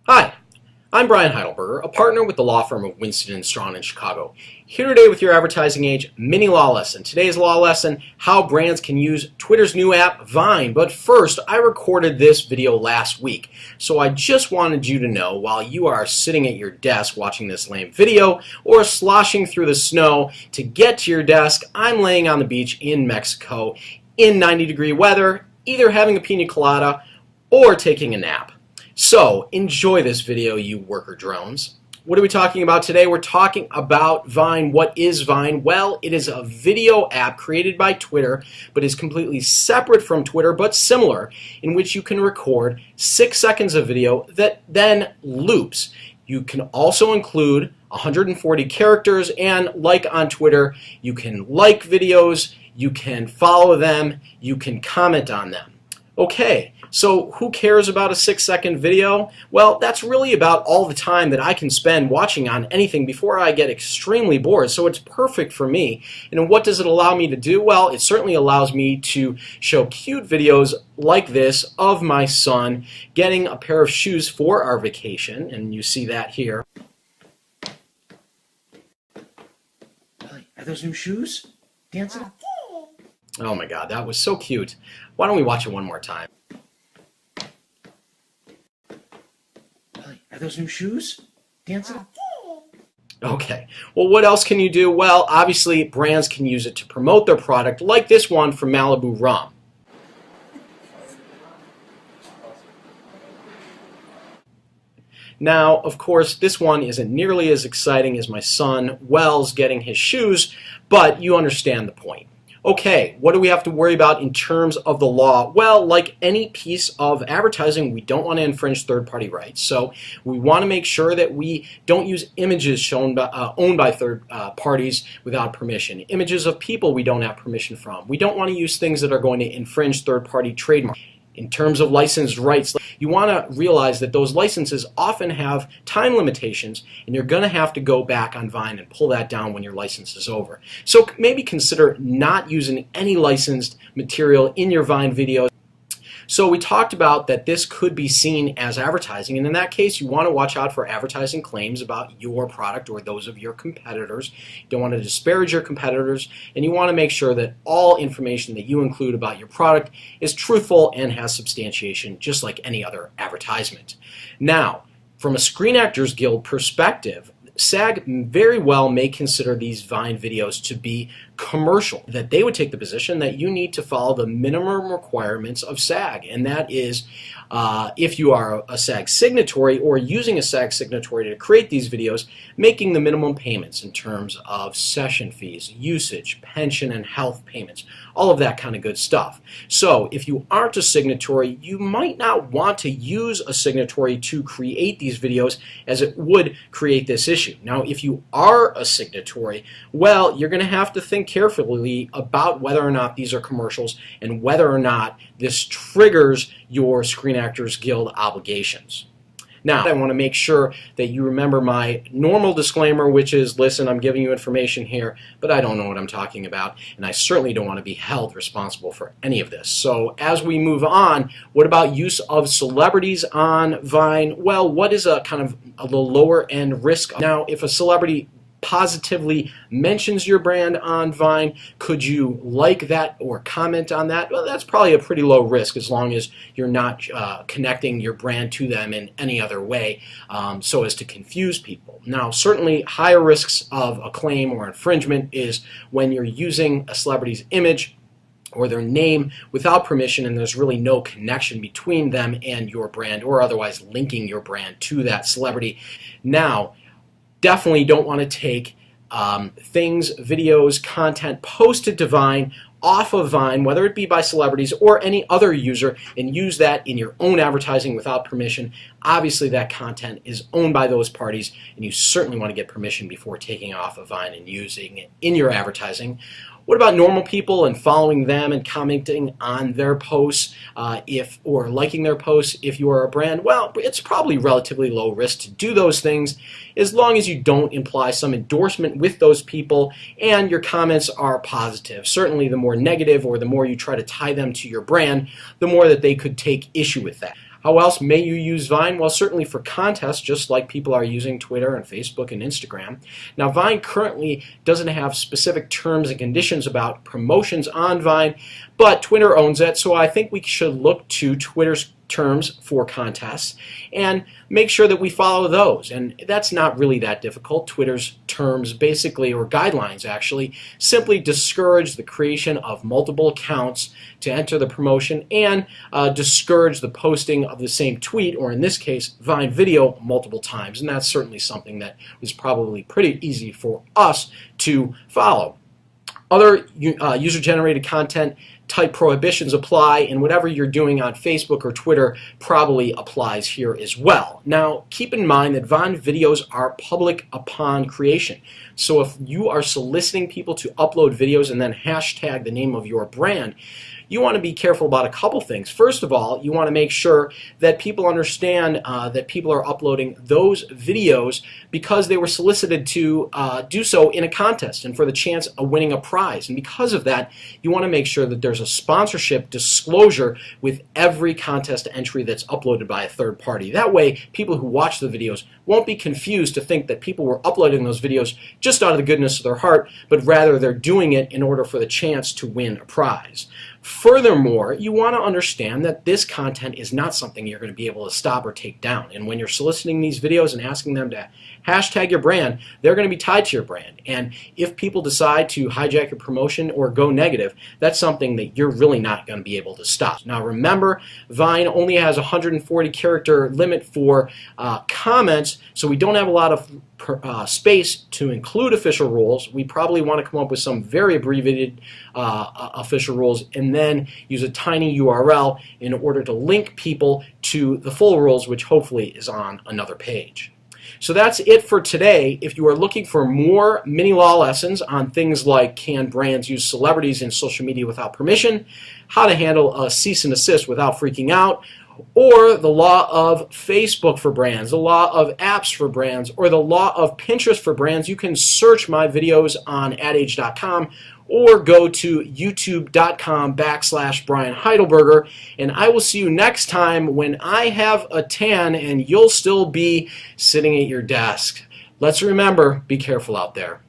Hi, I'm Brian Heidelberger, a partner with the law firm of Winston & Strawn in Chicago. Here today with your Advertising Age mini law lesson. Today's law lesson, how brands can use Twitter's new app, Vine. But first, I recorded this video last week, so I just wanted you to know while you are sitting at your desk watching this lame video or sloshing through the snow to get to your desk, I'm laying on the beach in Mexico in 90-degree weather, either having a pina colada or taking a nap. So enjoy this video, you worker drones. What are we talking about today? We're talking about Vine. What is Vine? Well, it is a video app created by Twitter, but is completely separate from Twitter, but similar, in which you can record 6 seconds of video that then loops. You can also include 140 characters, and like on Twitter, you can like videos, you can follow them, you can comment on them. Okay, so who cares about a 6-second video? Well, that's really about all the time that I can spend watching on anything before I get extremely bored, so it's perfect for me. And what does it allow me to do? Well, it certainly allows me to show cute videos like this of my son getting a pair of shoes for our vacation, and you see that here. Are those new shoes? Dancing? Oh my God, that was so cute. Why don't we watch it one more time? Are those new shoes? Dancing? Okay. Well, what else can you do? Well, obviously, brands can use it to promote their product, like this one from Malibu Rum. Now, of course, this one isn't nearly as exciting as my son Wells getting his shoes, but you understand the point. Okay, what do we have to worry about in terms of the law? Well, like any piece of advertising, we don't want to infringe third-party rights. So we want to make sure that we don't use images owned by third parties without permission. Images of people we don't have permission from. We don't want to use things that are going to infringe third-party trademarks. In terms of licensed rights, you want to realize that those licenses often have time limitations, and you're going to have to go back on Vine and pull that down when your license is over. So maybe consider not using any licensed material in your Vine videos. So we talked about that this could be seen as advertising, and in that case you want to watch out for advertising claims about your product or those of your competitors. You don't want to disparage your competitors, and you want to make sure that all information that you include about your product is truthful and has substantiation, just like any other advertisement. Now, from a Screen Actors Guild perspective, SAG very well may consider these Vine videos to be commercial, that they would take the position that you need to follow the minimum requirements of SAG, and that is if you are a SAG signatory or using a SAG signatory to create these videos, making the minimum payments in terms of session fees, usage, pension and health payments, all of that kind of good stuff. So if you aren't a signatory, you might not want to use a signatory to create these videos, as it would create this issue. Now, if you are a signatory, well, you're going to have to think carefully about whether or not these are commercials and whether or not this triggers your Screen Actors Guild obligations. Now, I want to make sure that you remember my normal disclaimer, which is, listen, I'm giving you information here, but I don't know what I'm talking about, and I certainly don't want to be held responsible for any of this. So as we move on, what about use of celebrities on Vine? Well, what is a kind of the lower end risk? Now, if a celebrity positively mentions your brand on Vine, could you like that or comment on that? Well, that's probably a pretty low risk as long as you're not connecting your brand to them in any other way so as to confuse people. Now, certainly higher risks of a claim or infringement is when you're using a celebrity's image or their name without permission, and there's really no connection between them and your brand, or otherwise linking your brand to that celebrity. Now, definitely don't want to take things, videos, content posted to Vine off of Vine, whether it be by celebrities or any other user, and use that in your own advertising without permission. Obviously, that content is owned by those parties, and you certainly want to get permission before taking it off of Vine and using it in your advertising. What about normal people and following them and commenting on their posts or liking their posts if you are a brand? Well, it's probably relatively low risk to do those things as long as you don't imply some endorsement with those people and your comments are positive. Certainly the more negative or the more you try to tie them to your brand, the more that they could take issue with that. How else may you use Vine? Well, certainly for contests, just like people are using Twitter and Facebook and Instagram. Now, Vine currently doesn't have specific terms and conditions about promotions on Vine, but Twitter owns it, so I think we should look to Twitter's terms for contests and make sure that we follow those. And that's not really that difficult. Twitter's terms basically, or guidelines actually, simply discourage the creation of multiple accounts to enter the promotion and discourage the posting of the same tweet, or in this case, Vine video, multiple times. And that's certainly something that was probably pretty easy for us to follow. Other user-generated content type prohibitions apply, and whatever you're doing on Facebook or Twitter probably applies here as well. Now, keep in mind that Vine videos are public upon creation. So if you are soliciting people to upload videos and then hashtag the name of your brand, you want to be careful about a couple things. First of all, you want to make sure that people understand that people are uploading those videos because they were solicited to do so in a contest and for the chance of winning a prize. And because of that, you want to make sure that there's a sponsorship disclosure with every contest entry that's uploaded by a third party. That way, people who watch the videos won't be confused to think that people were uploading those videos just out of the goodness of their heart, but rather they're doing it in order for the chance to win a prize. Furthermore, you want to understand that this content is not something you're going to be able to stop or take down. And when you're soliciting these videos and asking them to hashtag your brand, they're going to be tied to your brand. And if people decide to hijack your promotion or go negative, that's something that you're really not going to be able to stop. Now remember, Vine only has a 140 character limit for comments, so we don't have a lot of space to include official rules. We probably want to come up with some very abbreviated official rules and then use a tiny URL in order to link people to the full rules, which hopefully is on another page. So that's it for today. If you are looking for more mini law lessons on things like can brands use celebrities in social media without permission, how to handle a cease and desist without freaking out, or the law of Facebook for brands, the law of apps for brands, or the law of Pinterest for brands, you can search my videos on adage.com or go to youtube.com/Brian Heidelberger, and I will see you next time when I have a tan and you'll still be sitting at your desk. Let's remember, be careful out there.